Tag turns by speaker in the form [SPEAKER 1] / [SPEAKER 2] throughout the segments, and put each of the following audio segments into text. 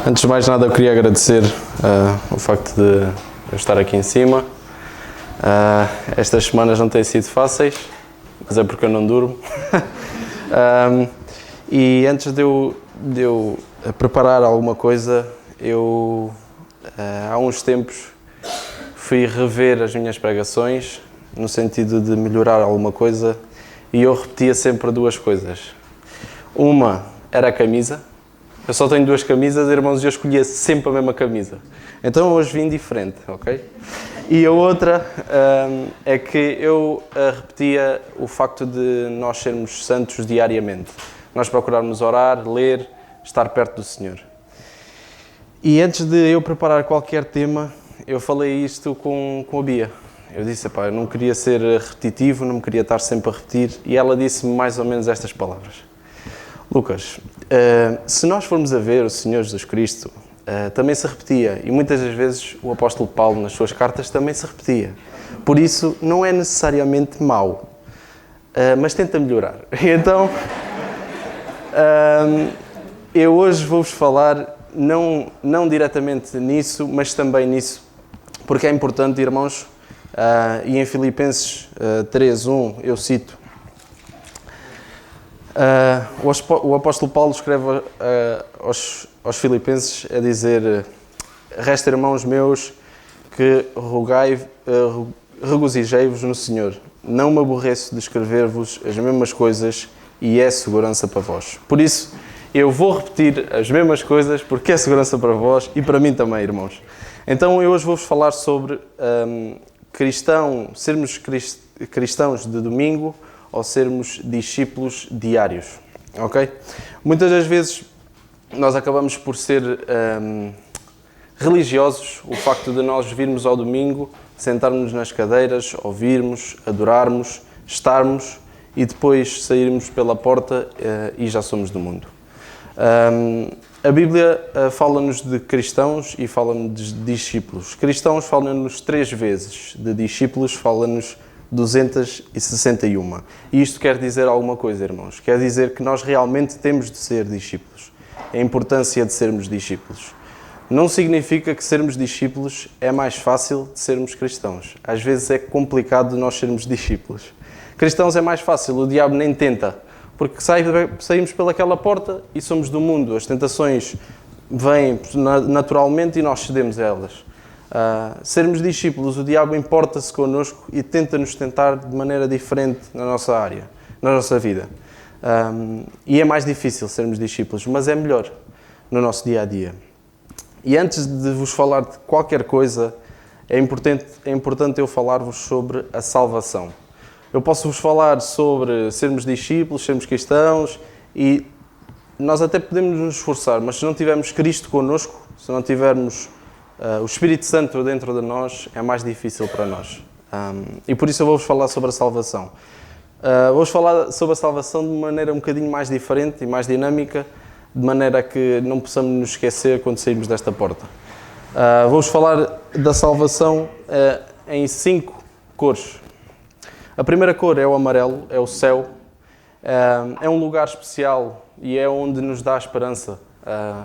[SPEAKER 1] Antes de mais nada, eu queria agradecer o facto de eu estar aqui em cima. Estas semanas não têm sido fáceis, mas é porque eu não durmo. E antes de eu preparar alguma coisa, eu há uns tempos fui rever as minhas pregações no sentido de melhorar alguma coisa e eu repetia sempre duas coisas. Uma era a camisa. Eu só tenho duas camisas, irmãos, e eu escolhia sempre a mesma camisa. Então hoje vim diferente, ok? E a outra é que eu repetia o facto de nós sermos santos diariamente. Nós procurarmos orar, ler, estar perto do Senhor. E antes de eu preparar qualquer tema, eu falei isto com a Bia. Eu disse, eu não queria ser repetitivo, não me queria estar sempre a repetir, e ela disse-me mais ou menos estas palavras. Lucas, se nós formos a ver o Senhor Jesus Cristo, também se repetia, e muitas das vezes o apóstolo Paulo nas suas cartas também se repetia. Por isso, não é necessariamente mau, mas tenta melhorar. Então, eu hoje vou-vos falar, não diretamente nisso, mas também nisso, porque é importante, irmãos, e em Filipenses 3:1 eu cito, o apóstolo Paulo escreve aos Filipenses a dizer: resta, irmãos meus, que regozijei-vos no Senhor. Não me aborreço de escrever-vos as mesmas coisas e é segurança para vós. Por isso, eu vou repetir as mesmas coisas porque é segurança para vós e para mim também, irmãos. Então, eu hoje vou-vos falar sobre sermos cristãos de domingo ou sermos discípulos diários, ok? Muitas das vezes nós acabamos por ser religiosos, o facto de nós virmos ao domingo, sentarmos nas cadeiras, ouvirmos, adorarmos, estarmos e depois sairmos pela porta e já somos do mundo. A Bíblia fala-nos de cristãos e fala-nos de discípulos. Cristãos fala-nos 3 vezes, de discípulos fala-nos 261. E isto quer dizer alguma coisa, irmãos. Quer dizer que nós realmente temos de ser discípulos. A importância de sermos discípulos. Não significa que sermos discípulos é mais fácil de sermos cristãos. Às vezes é complicado de nós sermos discípulos. Cristãos é mais fácil, o diabo nem tenta. Porque saímos pelaquela porta e somos do mundo. As tentações vêm naturalmente e nós cedemos a elas. Sermos discípulos, o diabo importa-se connosco e tenta-nos tentar de maneira diferente na nossa área, na nossa vida. E é mais difícil sermos discípulos, mas é melhor no nosso dia-a-dia. E antes de vos falar de qualquer coisa, é importante eu falar-vos sobre a salvação. Eu posso vos falar sobre sermos discípulos, sermos cristãos e nós até podemos nos esforçar, mas se não tivermos Cristo connosco, se não tivermos o Espírito Santo dentro de nós, é mais difícil para nós. E por isso eu vou-vos falar sobre a salvação. Vou-vos falar sobre a salvação de maneira um bocadinho mais diferente e mais dinâmica, de maneira que não possamos nos esquecer quando sairmos desta porta. Vou-vos falar da salvação em 5 cores. A primeira cor é o amarelo, é o céu. É um lugar especial e é onde nos dá esperança.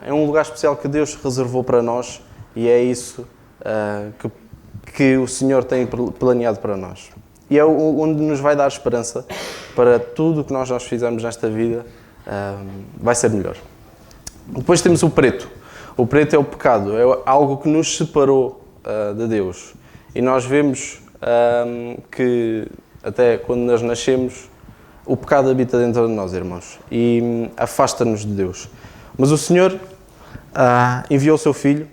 [SPEAKER 1] É um lugar especial que Deus reservou para nós. E é isso que o Senhor tem planeado para nós. E é onde nos vai dar esperança para tudo o que nós fizermos nesta vida vai ser melhor. Depois temos o preto. O preto é o pecado, é algo que nos separou de Deus. E nós vemos que até quando nós nascemos, o pecado habita dentro de nós, irmãos, e afasta-nos de Deus. Mas o Senhor enviou o seu Filho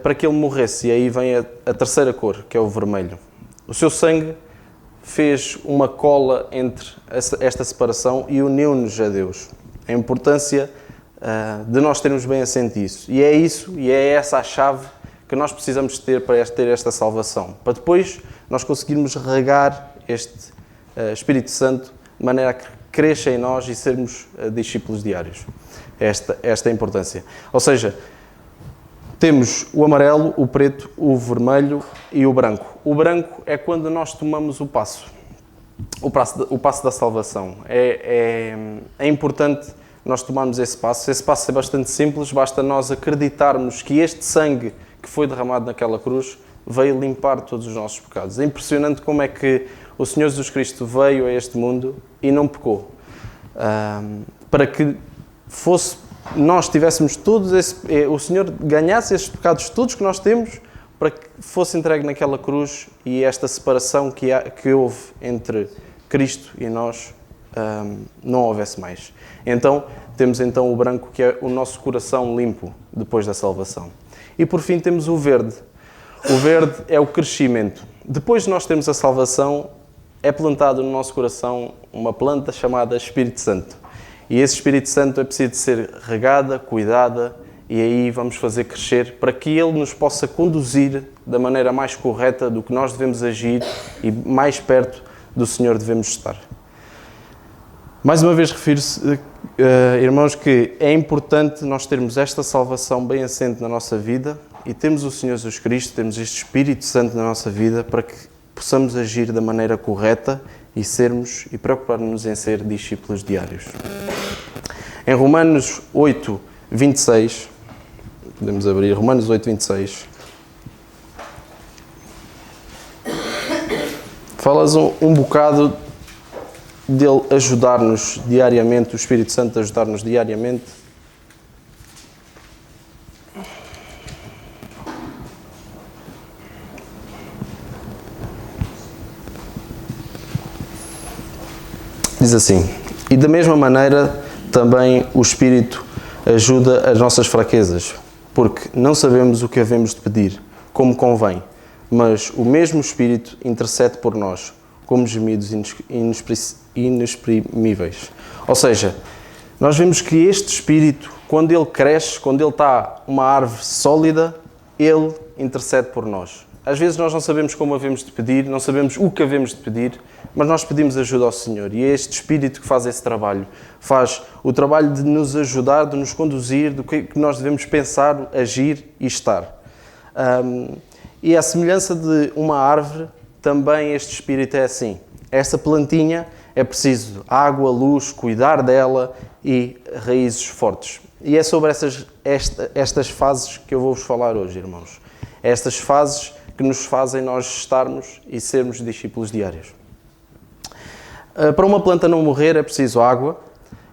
[SPEAKER 1] para que ele morresse, e aí vem a terceira cor, que é o vermelho. O seu sangue fez uma cola entre esta separação e uniu-nos a Deus. A importância de nós termos bem assente isso. E é essa a chave que nós precisamos ter para ter esta salvação. Para depois nós conseguirmos regar este Espírito Santo de maneira a que cresça em nós e sermos discípulos diários. Esta é a importância. Ou seja, temos o amarelo, o preto, o vermelho e o branco. O branco é quando nós tomamos o passo da salvação. É importante nós tomarmos esse passo. Esse passo é bastante simples, basta nós acreditarmos que este sangue que foi derramado naquela cruz veio limpar todos os nossos pecados. É impressionante como é que o Senhor Jesus Cristo veio a este mundo e não pecou. Para que nós tivéssemos todos o Senhor ganhasse esses pecados todos que nós temos, para que fosse entregue naquela cruz e esta separação que houve entre Cristo e nós não houvesse mais. Então, temos então o branco, que é o nosso coração limpo depois da salvação. E por fim temos o verde. O verde é o crescimento. Depois de nós termos a salvação, é plantado no nosso coração uma planta chamada Espírito Santo. E esse Espírito Santo é preciso ser regada, cuidada, e aí vamos fazer crescer para que ele nos possa conduzir da maneira mais correta do que nós devemos agir e mais perto do Senhor devemos estar. Mais uma vez refiro-se, irmãos, que é importante nós termos esta salvação bem assente na nossa vida e temos o Senhor Jesus Cristo, temos este Espírito Santo na nossa vida para que possamos agir da maneira correta e preocupar-nos em ser discípulos diários. Em Romanos 8, 26, podemos abrir Romanos 8, 26. Falas um bocado dele ajudar-nos diariamente, o Espírito Santo ajudar-nos diariamente. Diz assim: e da mesma maneira também o Espírito ajuda as nossas fraquezas, porque não sabemos o que havemos de pedir, como convém, mas o mesmo Espírito intercede por nós, como gemidos inexprimíveis. Ou seja, nós vemos que este Espírito, quando ele cresce, quando ele está uma árvore sólida, ele intercede por nós. Às vezes nós não sabemos como havemos de pedir, não sabemos o que havemos de pedir, mas nós pedimos ajuda ao Senhor. E é este Espírito que faz esse trabalho. Faz o trabalho de nos ajudar, de nos conduzir, do que nós devemos pensar, agir e estar. E à semelhança de uma árvore, também este Espírito é assim. Esta plantinha é preciso água, luz, cuidar dela e raízes fortes. E é sobre estas fases que eu vou-vos falar hoje, irmãos. Estas fases que nos fazem nós estarmos e sermos discípulos diários. Para uma planta não morrer é preciso água,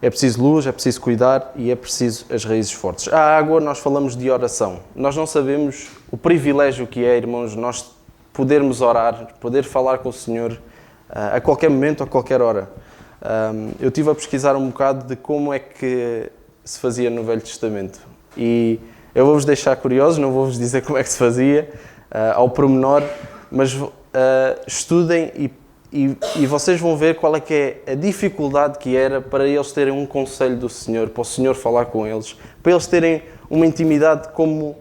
[SPEAKER 1] é preciso luz, é preciso cuidar e é preciso as raízes fortes. A água, nós falamos de oração. Nós não sabemos o privilégio que é, irmãos, nós podermos orar, poder falar com o Senhor a qualquer momento, a qualquer hora. Eu estive a pesquisar um bocado de como é que se fazia no Velho Testamento. E eu vou-vos deixar curiosos, não vou-vos dizer como é que se fazia ao pormenor, mas estudem e vocês vão ver qual é que é a dificuldade que era para eles terem um conselho do Senhor, para o Senhor falar com eles, para eles terem uma intimidade como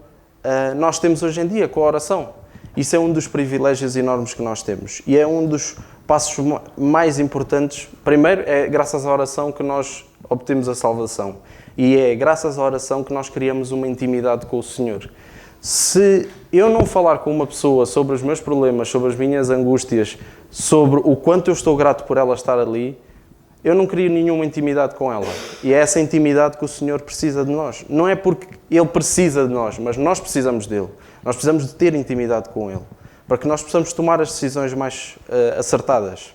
[SPEAKER 1] nós temos hoje em dia, com a oração. Isso é um dos privilégios enormes que nós temos e é um dos passos mais importantes. Primeiro, é graças à oração que nós obtemos a salvação e é graças à oração que nós criamos uma intimidade com o Senhor. Se eu não falar com uma pessoa sobre os meus problemas, sobre as minhas angústias, sobre o quanto eu estou grato por ela estar ali, eu não crio nenhuma intimidade com ela. E é essa intimidade que o Senhor precisa de nós. Não é porque Ele precisa de nós, mas nós precisamos dEle. Nós precisamos de ter intimidade com Ele, para que nós possamos tomar as decisões mais acertadas.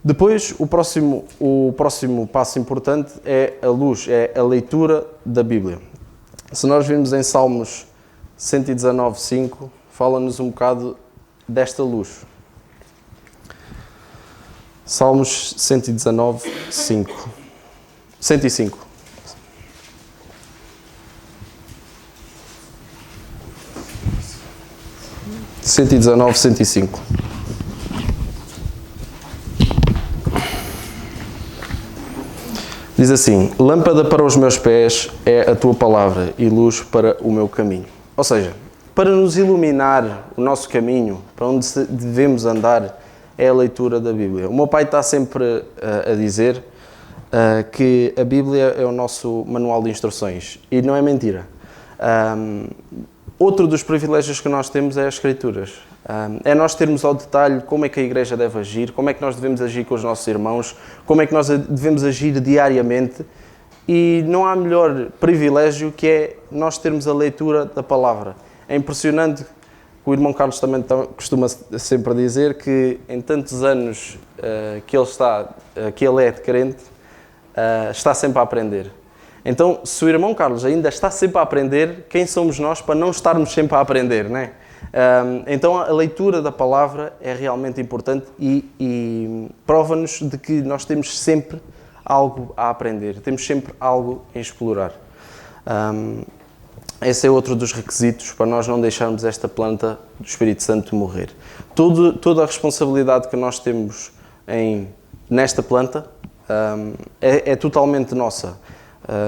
[SPEAKER 1] Depois, o próximo passo importante é a luz, é a leitura da Bíblia. Se nós vimos em Salmos 119:5, fala-nos um bocado desta luz. Salmos 119:5. 105. Diz assim: lâmpada para os meus pés é a tua palavra e luz para o meu caminho. Ou seja, para nos iluminar o nosso caminho, para onde devemos andar, é a leitura da Bíblia. O meu pai está sempre a dizer que a Bíblia é o nosso manual de instruções. E não é mentira. Outro dos privilégios que nós temos é as Escrituras. É nós termos ao detalhe como é que a Igreja deve agir, como é que nós devemos agir com os nossos irmãos, como é que nós devemos agir diariamente. E não há melhor privilégio que é nós termos a leitura da palavra. É impressionante, o irmão Carlos também costuma sempre dizer que em tantos anos que ele é crente, está sempre a aprender. Então, se o irmão Carlos ainda está sempre a aprender, quem somos nós para não estarmos sempre a aprender, não é? Então, a leitura da palavra é realmente importante e prova-nos de que nós temos sempre algo a aprender, temos sempre algo a explorar. Esse é outro dos requisitos para nós não deixarmos esta planta do Espírito Santo morrer. Toda a responsabilidade que nós temos nesta planta é totalmente nossa.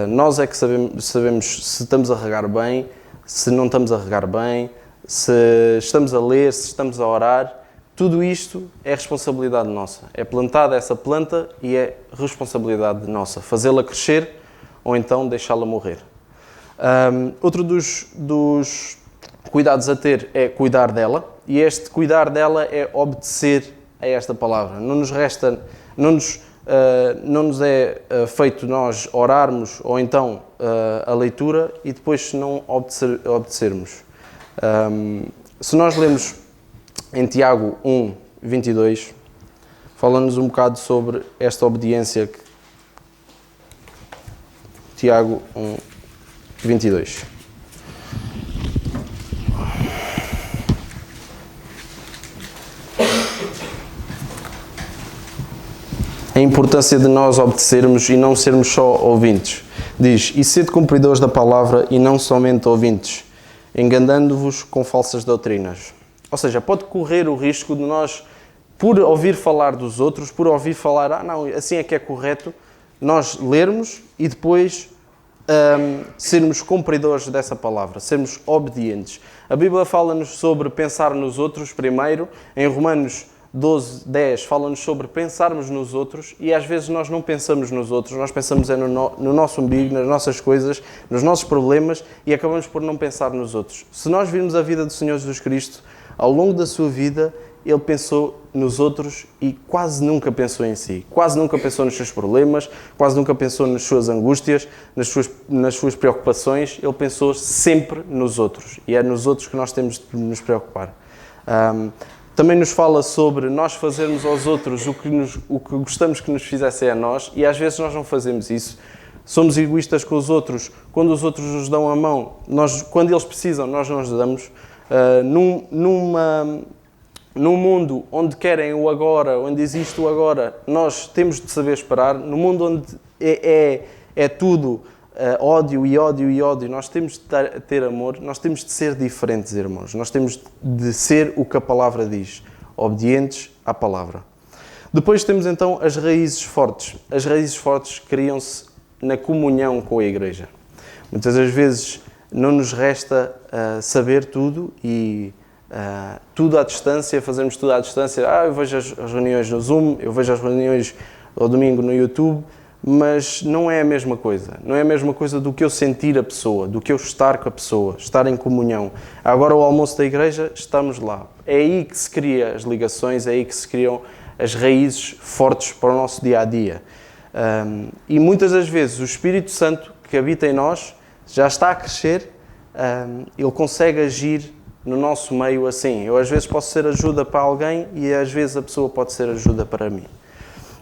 [SPEAKER 1] Nós é que sabemos se estamos a regar bem, se não estamos a regar bem, se estamos a ler, se estamos a orar. Tudo isto é responsabilidade nossa. É plantada essa planta e é responsabilidade nossa. Fazê-la crescer ou então deixá-la morrer. Outro dos cuidados a ter é cuidar dela. E este cuidar dela é obedecer a esta palavra. Não nos é feito nós orarmos ou então a leitura e depois não obedecermos. Se nós lemos em Tiago 1, 22, fala-nos um bocado sobre esta obediência. Tiago 1, 22. A importância de nós obedecermos e não sermos só ouvintes. Diz, e sede cumpridores da palavra e não somente ouvintes, enganando-vos com falsas doutrinas. Ou seja, pode correr o risco de nós, por ouvir falar dos outros, por ouvir falar, não, assim é que é correto, nós lermos e depois sermos cumpridores dessa palavra, sermos obedientes. A Bíblia fala-nos sobre pensar nos outros primeiro, em Romanos 12, 10 fala-nos sobre pensarmos nos outros e às vezes nós não pensamos nos outros, nós pensamos no nosso umbigo, nas nossas coisas, nos nossos problemas e acabamos por não pensar nos outros. Se nós virmos a vida do Senhor Jesus Cristo, ao longo da sua vida, ele pensou nos outros e quase nunca pensou em si. Quase nunca pensou nos seus problemas, quase nunca pensou nas suas angústias, nas suas preocupações. Ele pensou sempre nos outros. E é nos outros que nós temos de nos preocupar. Também nos fala sobre nós fazermos aos outros o que gostamos que nos fizessem a nós e às vezes nós não fazemos isso. Somos egoístas com os outros. Quando os outros nos dão a mão, quando eles precisam, nós não os damos. Num mundo onde querem o agora, onde existe o agora, nós temos de saber esperar. No mundo onde é tudo ódio e ódio e ódio, nós temos de ter amor, nós temos de ser diferentes, irmãos. Nós temos de ser o que a palavra diz, obedientes à palavra. Depois temos então as raízes fortes. As raízes fortes criam-se na comunhão com a igreja. Muitas das vezes não nos resta saber tudo e tudo à distância, fazermos tudo à distância. Eu vejo as reuniões no Zoom, eu vejo as reuniões ao domingo no YouTube, mas não é a mesma coisa. Não é a mesma coisa do que eu sentir a pessoa, do que eu estar com a pessoa, estar em comunhão. Agora o almoço da igreja, estamos lá. É aí que se criam as ligações, é aí que se criam as raízes fortes para o nosso dia-a-dia. E muitas das vezes o Espírito Santo que habita em nós já está a crescer, ele consegue agir no nosso meio assim. Eu às vezes posso ser ajuda para alguém e às vezes a pessoa pode ser ajuda para mim.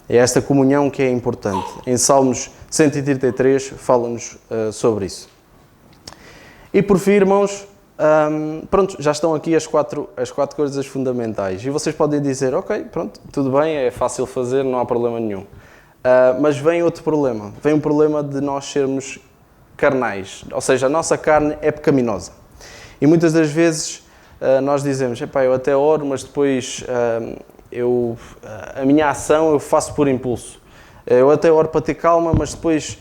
[SPEAKER 1] É esta comunhão que é importante. Em Salmos 133 fala-nos sobre isso. E por fim, irmãos, pronto, já estão aqui as quatro coisas fundamentais. E vocês podem dizer, ok, pronto, tudo bem, é fácil fazer, não há problema nenhum. Mas vem outro problema. Vem um problema de nós sermos carnais. Ou seja, a nossa carne é pecaminosa. E muitas das vezes nós dizemos, eu até oro, mas depois a minha ação eu faço por impulso. Eu até oro para ter calma, mas depois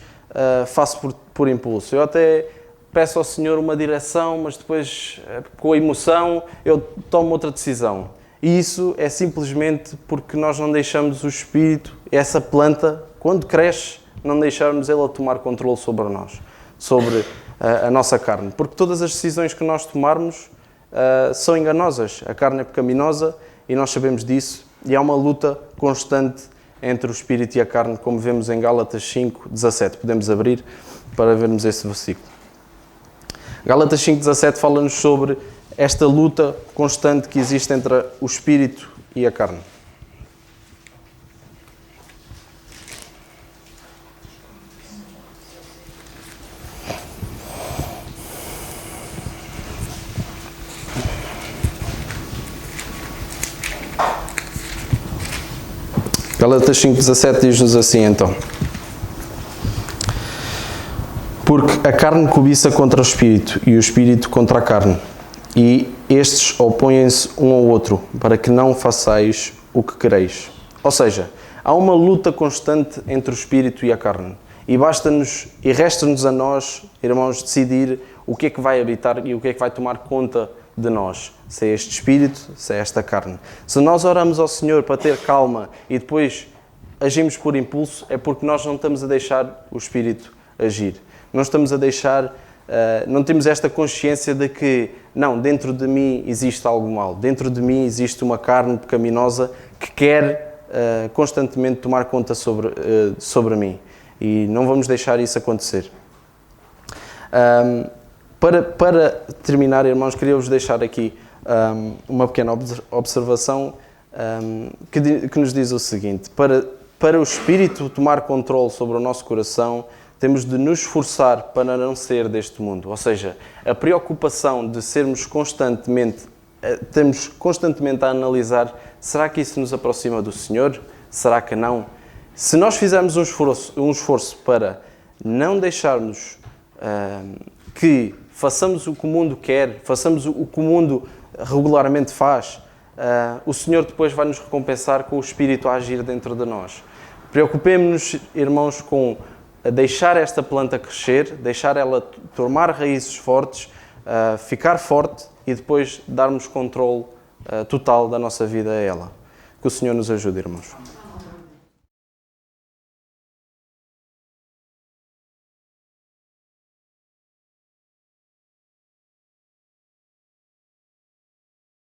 [SPEAKER 1] faço por impulso. Eu até peço ao Senhor uma direção, mas depois, com a emoção, eu tomo outra decisão. E isso é simplesmente porque nós não deixamos o Espírito, essa planta, quando cresce, não deixarmos ele a tomar controle sobre nós, sobre a nossa carne. Porque todas as decisões que nós tomarmos são enganosas. A carne é pecaminosa e nós sabemos disso. E há uma luta constante entre o espírito e a carne, como vemos em Gálatas 5:17. Podemos abrir para vermos esse versículo. Gálatas 5:17 fala-nos sobre esta luta constante que existe entre o espírito e a carne. Gálatas 5:17 diz-nos assim então: porque a carne cobiça contra o espírito e o espírito contra a carne, e estes opõem-se um ao outro, para que não façais o que quereis. Ou seja, há uma luta constante entre o espírito e a carne, e basta-nos e resta-nos a nós, irmãos, decidir o que é que vai habitar e o que é que vai tomar conta de nós, se é este espírito, se é esta carne. Se nós oramos ao Senhor para ter calma e depois agimos por impulso, é porque nós não estamos a deixar o espírito agir. Não estamos a deixar, não temos esta consciência de que, não, dentro de mim existe algo mal, dentro de mim existe uma carne pecaminosa que quer constantemente tomar conta sobre mim. E não vamos deixar isso acontecer. Para terminar, irmãos, queria-vos deixar aqui uma pequena observação que nos diz o seguinte: para o Espírito tomar controle sobre o nosso coração, temos de nos esforçar para não ser deste mundo. Ou seja, a preocupação de sermos constantemente a analisar: será que isso nos aproxima do Senhor? Será que não? Se nós fizermos um esforço para não deixarmos que façamos o que o mundo quer, façamos o que o mundo regularmente faz, o Senhor depois vai nos recompensar com o Espírito a agir dentro de nós. Preocupemos-nos, irmãos, com deixar esta planta crescer, deixar ela tomar raízes fortes, ficar forte e depois darmos controle total da nossa vida a ela. Que o Senhor nos ajude, irmãos.